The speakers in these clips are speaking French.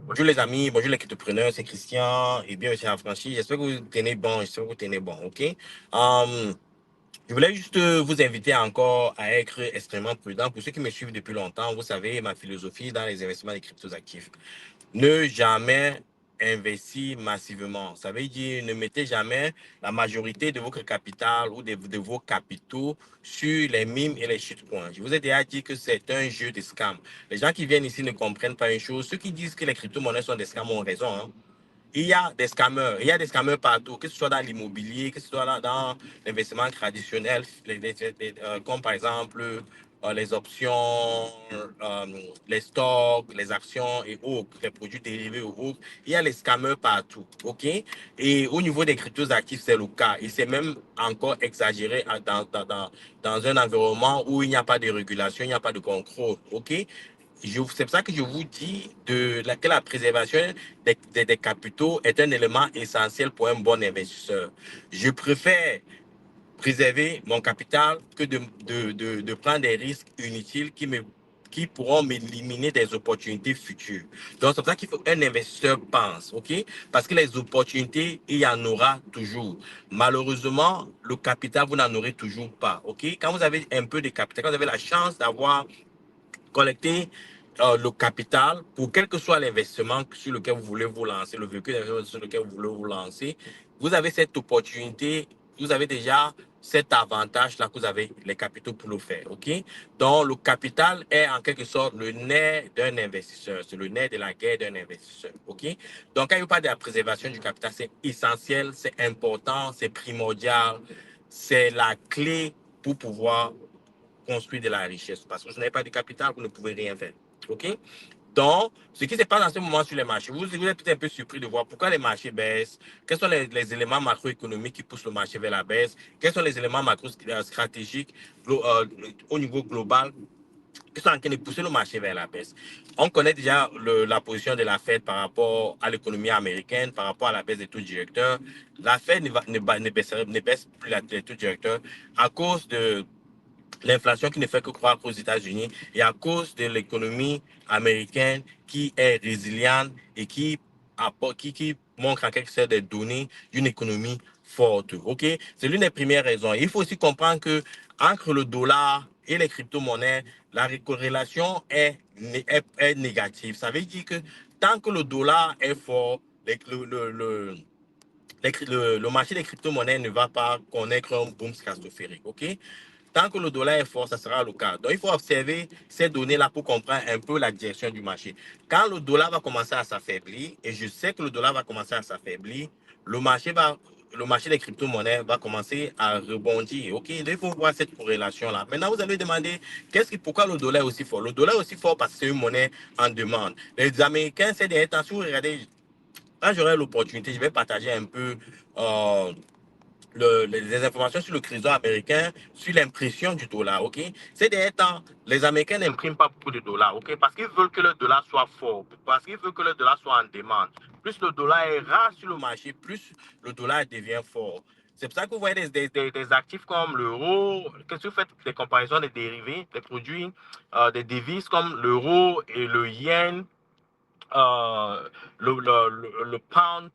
Bonjour les amis, bonjour les cryptopreneurs, c'est Christian et bien monsieur Affranchi. J'espère que vous tenez bon, j'espère que vous tenez bon, ok? Je voulais juste vous inviter encore à être extrêmement prudent. Pour ceux qui me suivent depuis longtemps, vous savez ma philosophie dans les investissements des cryptos actifs. Ne jamais investir massivement. Ça veut dire ne mettez jamais la majorité de votre capital ou de vos capitaux sur les mimes et les shitcoins. Je vous ai déjà dit que c'est un jeu de scam. Les gens qui viennent ici ne comprennent pas une chose. Ceux qui disent que les crypto-monnaies sont des scams ont raison, hein. Il y a des scammers partout, que ce soit dans l'immobilier, que ce soit dans l'investissement traditionnel, comme par exemple les options, les stocks, les actions et autres, les produits dérivés ou autres. Il y a les scammers partout, ok? Et au niveau des cryptos actifs, c'est le cas. Et c'est même encore exagéré dans un environnement où il n'y a pas de régulation, il n'y a pas de contrôle, ok? C'est pour ça que je vous dis que la préservation des capitaux est un élément essentiel pour un bon investisseur. Je préfère préserver mon capital que de prendre des risques inutiles qui pourront m'éliminer des opportunités futures. Donc, c'est pour ça qu'il faut qu'un investisseur pense, OK? Parce que les opportunités, il y en aura toujours. Malheureusement, le capital, vous n'en aurez toujours pas, OK? Quand vous avez un peu de capital, quand vous avez la chance d'avoir collecter le capital pour quel que soit l'investissement sur lequel vous voulez vous lancer, le véhicule sur lequel vous voulez vous lancer, vous avez cette opportunité, vous avez déjà cet avantage-là que vous avez les capitaux pour le faire. OK? Donc, le capital est en quelque sorte le nerf d'un investisseur. C'est le nerf de la guerre d'un investisseur. OK? Donc, quand il parle de la préservation du capital, c'est essentiel, c'est important, c'est primordial, c'est la clé pour pouvoir construire de la richesse. Parce que si vous n'avez pas de capital, vous ne pouvez rien faire. OK? Donc, ce qui se passe en ce moment sur les marchés, vous êtes peut-être un peu surpris de voir pourquoi les marchés baissent, quels sont les éléments macroéconomiques qui poussent le marché vers la baisse, quels sont les éléments macro-stratégiques au niveau global qui sont en train de pousser le marché vers la baisse. On connaît déjà la position de la Fed par rapport à l'économie américaine, par rapport à la baisse des taux directeurs. La Fed ne baisse plus les taux directeurs à cause de l'inflation qui ne fait que croître aux États-Unis et à cause de l'économie américaine qui est résiliente et qui montre en quelque sorte des données d'une économie forte. OK? C'est l'une des premières raisons. Il faut aussi comprendre que entre le dollar et les crypto-monnaies, la corrélation est négative. Ça veut dire que tant que le dollar est fort, le marché des crypto-monnaies ne va pas connaître un boom stratosphérique. OK? Tant que le dollar est fort, ça sera le cas. Donc, il faut observer ces données-là pour comprendre un peu la direction du marché. Quand le dollar va commencer à s'affaiblir, et je sais que le dollar va commencer à s'affaiblir, le marché des crypto-monnaies va commencer à rebondir. OK? Donc, il faut voir cette corrélation-là. Maintenant, vous allez demander pourquoi le dollar est aussi fort. Le dollar est aussi fort parce que c'est une monnaie en demande. Les Américains, ces derniers temps, si vous regardez, quand j'aurai l'opportunité, je vais partager un peu euh, les informations sur le trésor américain, sur l'impression du dollar, OK? Ces derniers temps, les Américains n'impriment pas beaucoup de dollars, OK? Parce qu'ils veulent que le dollar soit fort, parce qu'ils veulent que le dollar soit en demande. Plus le dollar est rare sur le marché, plus le dollar devient fort. C'est pour ça que vous voyez des actifs comme l'euro, que si vous faites des comparaisons des dérivés, des produits, des devises comme l'euro et le yen, euh, le pound,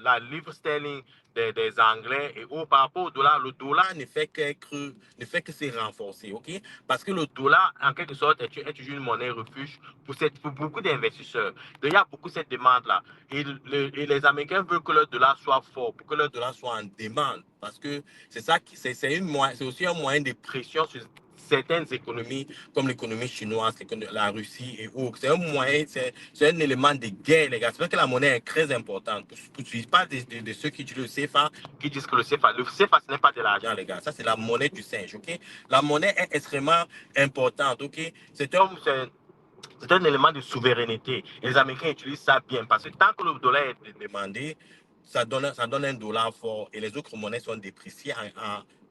la livre sterling des Anglais et par rapport au dollar, le dollar ne fait que se renforcer, ok? Parce que le dollar, en quelque sorte, est toujours une monnaie refuge pour beaucoup d'investisseurs. Donc, il y a beaucoup cette demande-là. Et les Américains veulent que le dollar soit fort, pour que le dollar soit en demande. Parce que c'est aussi un moyen de pression sur certaines économies, comme l'économie chinoise, la Russie et autres. C'est un moyen, c'est un élément de guerre, les gars. C'est vrai que la monnaie est très importante. Je ne pas de ceux qui utilisent le CFA, qui disent que le CFA, ce n'est pas de l'argent, les gars. Ça, c'est la monnaie du singe, OK? La monnaie est extrêmement importante, OK? C'est un élément de souveraineté. Et les Américains utilisent ça bien parce que tant que le dollar est demandé, ça donne un dollar fort et les autres monnaies sont dépréciées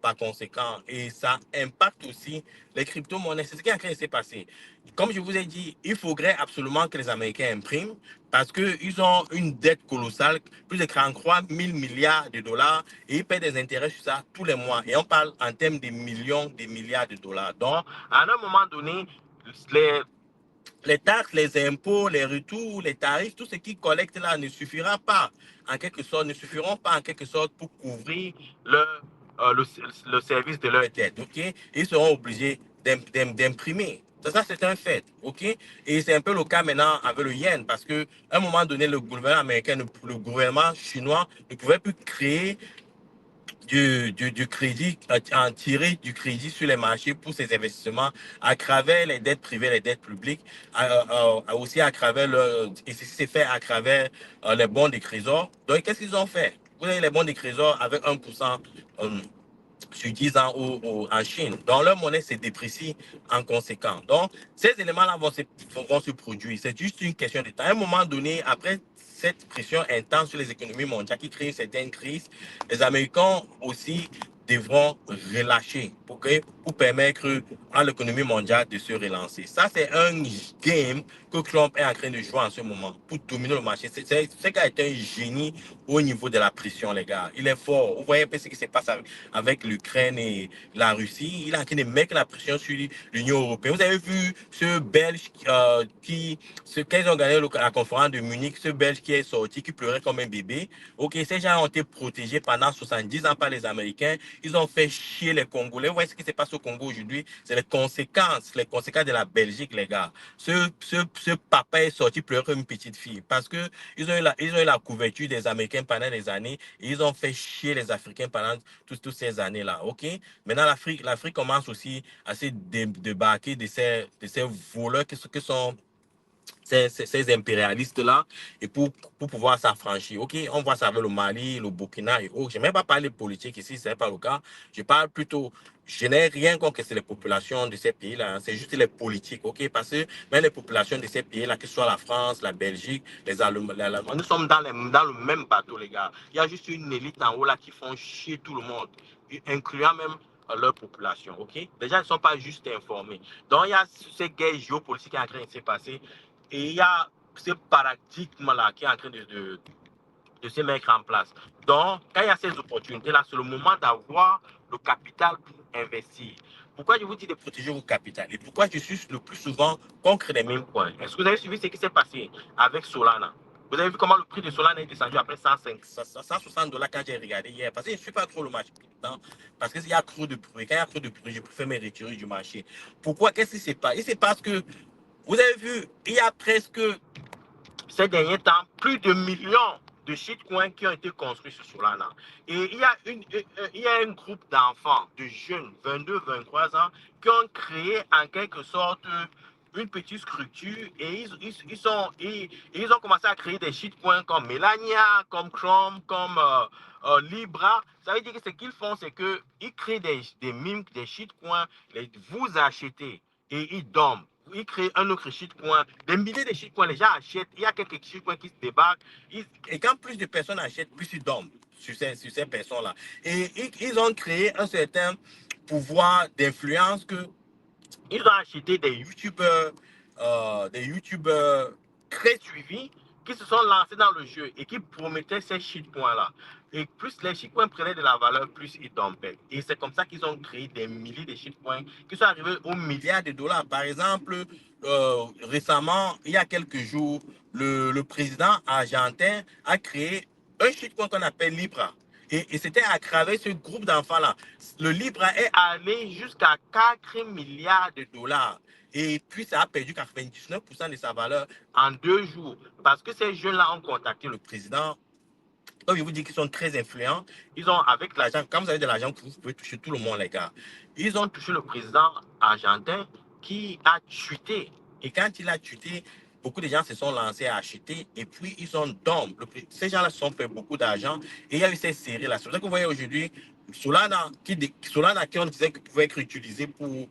par conséquent. Et ça impacte aussi les crypto-monnaies. C'est ce qui est en train de se passer. Comme je vous ai dit, il faudrait absolument que les Américains impriment parce qu'ils ont une dette colossale, plus de 33 000 milliards de dollars, et ils paient des intérêts sur ça tous les mois. Et on parle en termes de millions, de milliards de dollars. Donc, à un moment donné, les, les taxes, les impôts, les retours, les tarifs, tout ce qu'ils collectent là ne suffira pas, en quelque sorte, ne suffiront pas en quelque sorte pour couvrir leur, le service de leur dette, ok? Ils seront obligés d'imprimer. Ça, c'est un fait, ok? Et c'est un peu le cas maintenant avec le yen, parce qu'à un moment donné, le gouvernement américain, le gouvernement chinois ne pouvait plus créer du crédit, en tirer du crédit sur les marchés pour ses investissements à travers les dettes privées, les dettes publiques, aussi à travers et ceci s'est fait à travers les bons des trésors. Donc, qu'est-ce qu'ils ont fait? Vous avez les bons des trésors avec 1% sur 10 ans en Chine. Donc, leur monnaie se déprécie en conséquence. Donc, ces éléments-là vont se produire. C'est juste une question de temps. À un moment donné, après cette pression intense sur les économies mondiales qui crée une certaine crise, les Américains aussi devront relâcher pour permettre à l'économie mondiale de se relancer. Ça, c'est un game que Trump est en train de jouer en ce moment pour dominer le marché. Ce gars est un génie au niveau de la pression, les gars. Il est fort. Vous voyez un peu ce qui se passe avec l'Ukraine et la Russie. Il est en train de mettre la pression sur l'Union européenne. Vous avez vu ce Belge quand ils ont gagné la conférence de Munich, ce Belge qui est sorti, qui pleurait comme un bébé. Ok, ces gens ont été protégés pendant 70 ans par les Américains. Ils ont fait chier les Congolais. Vous voyez ce qui se passe au Congo aujourd'hui? C'est les conséquences de la Belgique, les gars. Ce papa est sorti pleurer comme une petite fille parce que ils ont eu la couverture des Américains pendant des années et ils ont fait chier les Africains pendant toutes ces années-là. Ok? Maintenant, l'Afrique commence aussi à se débarquer de ces voleurs qui sont ces impérialistes-là et pour pouvoir s'affranchir. OK, on voit ça avec le Mali, le Burkina et autres. Je n'ai même pas parlé de politique ici, ce n'est pas le cas. Je parle plutôt, je n'ai rien contre les populations de ces pays-là, hein. C'est juste les politiques, OK, parce que même les populations de ces pays-là, que ce soit la France, la Belgique, les Allemands, nous sommes dans le même bateau, les gars. Il y a juste une élite en haut là qui font chier tout le monde, incluant même leur population, OK? Les gens ne sont pas juste informés. Donc, il y a ces guerres géopolitiques qui sont en train de se passer. Et il y a ce paradigme-là qui est en train de se mettre en place. Donc, quand il y a ces opportunités-là, c'est le moment d'avoir le capital pour investir. Pourquoi je vous dis de protéger vos capital et pourquoi je suis le plus souvent contre les mêmes points? Est-ce que vous avez suivi ce qui s'est passé avec Solana? Vous avez vu comment le prix de Solana est descendu après 160 dollars quand j'ai regardé hier? Parce que je ne suis pas trop le marché. Parce qu'il y a trop de bruit. Quand il y a trop de bruit, je préfère me retirer du marché. Pourquoi? Qu'est-ce qui se passe? Il se passe que vous avez vu, il y a presque ces derniers temps plus de millions de shitcoins qui ont été construits sur Solana. Et il y a un groupe d'enfants, de jeunes, 22, 23 ans, qui ont créé en quelque sorte une petite structure et ils ont commencé à créer des shitcoins comme Melania, comme Chrome, comme Libra. Ça veut dire que ce qu'ils font, c'est qu'ils créent des mimes, des shitcoins, vous achetez et ils dorment. Ils créent un autre shitcoin, des milliers de shitcoins, les gens achètent, il y a quelques shitcoins qui se débarquent, et quand plus de personnes achètent, plus ils dorment sur ces personnes-là. Et ils ont créé un certain pouvoir d'influence que ils ont acheté des youtubeurs très suivis qui se sont lancés dans le jeu et qui promettaient ces shitcoins-là. Et plus les shitcoins prenaient de la valeur, plus ils dompaient. Et c'est comme ça qu'ils ont créé des milliers de shitcoins qui sont arrivés aux milliards de dollars. Par exemple, récemment, il y a quelques jours, le président argentin a créé un shitcoin qu'on appelle Libra. Et c'était à travers ce groupe d'enfants-là. Le Libra est allé jusqu'à 4 milliards de dollars. Et puis, ça a perdu 99% de sa valeur en 2 jours. Parce que ces jeunes-là ont contacté le président. Donc, je vous dis qu'ils sont très influents. Ils ont, avec l'argent, quand vous avez de l'argent, vous pouvez toucher tout le monde, les gars. Ils ont touché le président argentin qui a chuté. Et quand il a chuté, beaucoup de gens se sont lancés à acheter et puis ils ont dormi. Ces gens-là se sont fait beaucoup d'argent et il y a eu ces séries-là. C'est pour ça que vous voyez aujourd'hui Solana qui on disait que pouvait être utilisé pour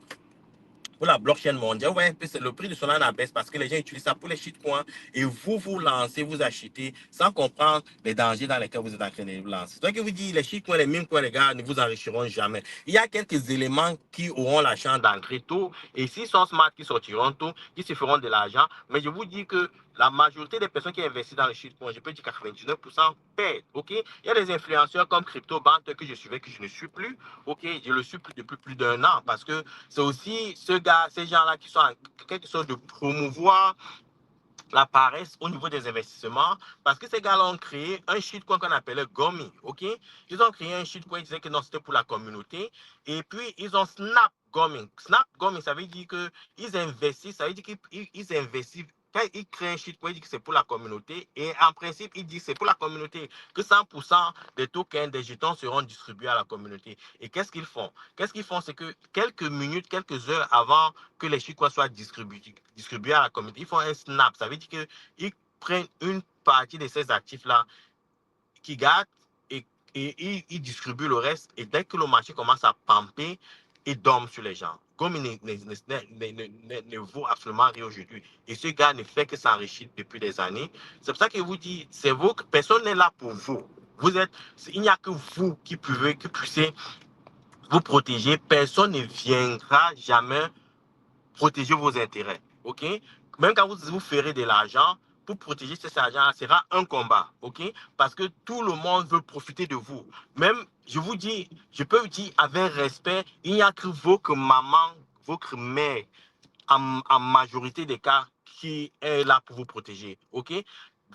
la blockchain mondiale. Ouais, le prix de Solana baisse parce que les gens utilisent ça pour les shitcoins et vous lancez, vous achetez sans comprendre les dangers dans lesquels vous êtes en train de vous lancer. Donc, je vous dis, les shitcoins, les mêmes coins, les gars, ne vous enrichiront jamais. Il y a quelques éléments qui auront la chance d'entrer tôt et s'ils sont smart, qui sortiront tôt, qui se feront de l'argent. Mais je vous dis que la majorité des personnes qui investissent dans le shitcoin, je peux dire 99% perdent, ok? Il y a des influenceurs comme CryptoBank que je suivais, que je ne suis plus, ok? Je le suis plus depuis plus d'un an parce que c'est aussi ces gens-là qui sont en quelque sorte de promouvoir la paresse au niveau des investissements parce que ces gars-là ont créé un shitcoin qu'on appelait Gomi, ok? Ils ont créé un shitcoin, ils disaient que non, c'était pour la communauté. Et puis, ils ont Snap Gomi. Snap Gomi, ça veut dire qu'ils investissent, ça veut dire qu'ils investissent. Quand ils créent un shitcoin, ils disent que c'est pour la communauté. Et en principe, ils disent que c'est pour la communauté que 100% des tokens, des jetons seront distribués à la communauté. Et qu'est-ce qu'ils font? Qu'est-ce qu'ils font? C'est que quelques minutes, quelques heures avant que les shitcoins soient distribués à la communauté, ils font un snap. Ça veut dire qu'ils prennent une partie de ces actifs-là qu'ils gardent et ils distribuent le reste. Et dès que le marché commence à pamper, ils dorment sur les gens. Comme il ne vaut absolument rien aujourd'hui. Et ce gars ne fait que s'enrichir depuis des années. C'est pour ça que je vous dis, c'est vous, personne n'est là pour vous. Il n'y a que vous qui puissiez vous protéger. Personne ne viendra jamais protéger vos intérêts. OK? Même quand vous ferez de l'argent, pour protéger cet argent, sera un combat. OK? Parce que tout le monde veut profiter de vous. Même, je vous dis, je peux vous dire avec respect, il n'y a que votre maman, votre mère, en majorité des cas, qui est là pour vous protéger. OK?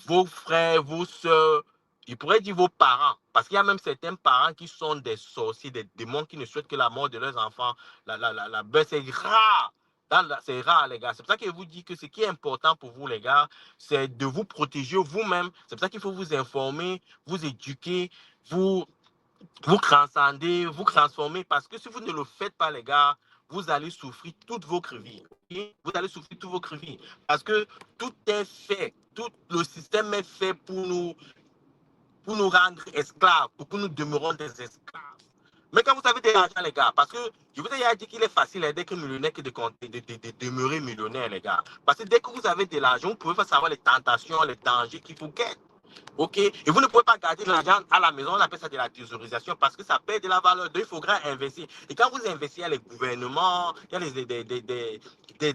Vos frères, vos soeurs, je pourrais dire vos parents, parce qu'il y a même certains parents qui sont des sorciers, des démons qui ne souhaitent que la mort de leurs enfants. La baisse est rare. C'est rare, les gars. C'est pour ça que je vous dis que ce qui est important pour vous, les gars, c'est de vous protéger vous-même. C'est pour ça qu'il faut vous informer, vous éduquer, vous transcender, vous transformer. Parce que si vous ne le faites pas, les gars, vous allez souffrir toutes vos vies. Okay? Vous allez souffrir toutes vos vies. Parce que tout est fait. Tout le système est fait pour nous rendre esclaves, pour que nous demeurons des esclaves. Mais quand vous avez de l'argent, les gars, parce que je vous ai dit qu'il est facile d'être millionnaire que de demeurer millionnaire, les gars. Parce que dès que vous avez de l'argent, vous pouvez pas savoir les tentations, les dangers qui vous guettent. OK? Et vous ne pouvez pas garder de l'argent à la maison, on appelle ça de la thésaurisation parce que ça perd de la valeur. Donc, il faudra investir. Et quand vous investissez, il y a les gouvernements, il y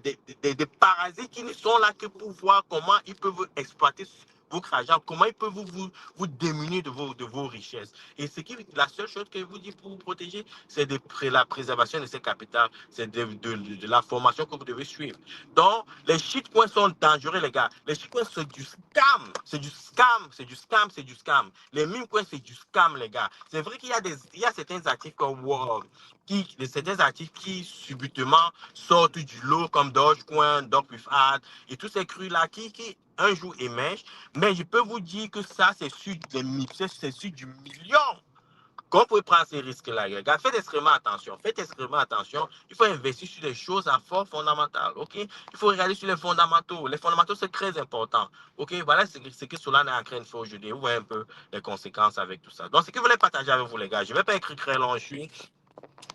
a des parasites qui ne sont là que pour voir comment ils peuvent exploiter votre argent, comment ils peuvent vous démunir de vos richesses. Et la seule chose que je vous dis pour vous protéger, c'est la préservation de ces capitaux, c'est de la formation que vous devez suivre. Donc, les shitcoins sont dangereux, les gars. Les shitcoins, c'est du scam. C'est du scam, c'est du scam, c'est du scam. Les meme coins, c'est du scam, les gars. C'est vrai qu'il y a certains actifs comme certains actifs qui subitement sortent du lot comme Dogecoin, Dog.Ad et tous ces crus-là qui un jour émergent. Mais je peux vous dire que ça, c'est sur du million. Quand vous pouvez prendre ces risques-là, les gars, faites extrêmement attention. Faites extrêmement attention. Il faut investir sur des choses à fort fondamentales. OK? Il faut regarder sur les fondamentaux. Les fondamentaux, c'est très important. OK? Voilà ce que Solana est en train de faire aujourd'hui. Vous voyez un peu les conséquences avec tout ça. Donc, ce que je voulais partager avec vous, les gars, je ne vais pas écrire très long. Ça,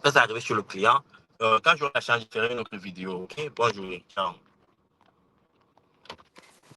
c'est arrivé sur le client. Quand j'aurai la chance, je ferai une autre vidéo. OK? Bonne journée. Ciao.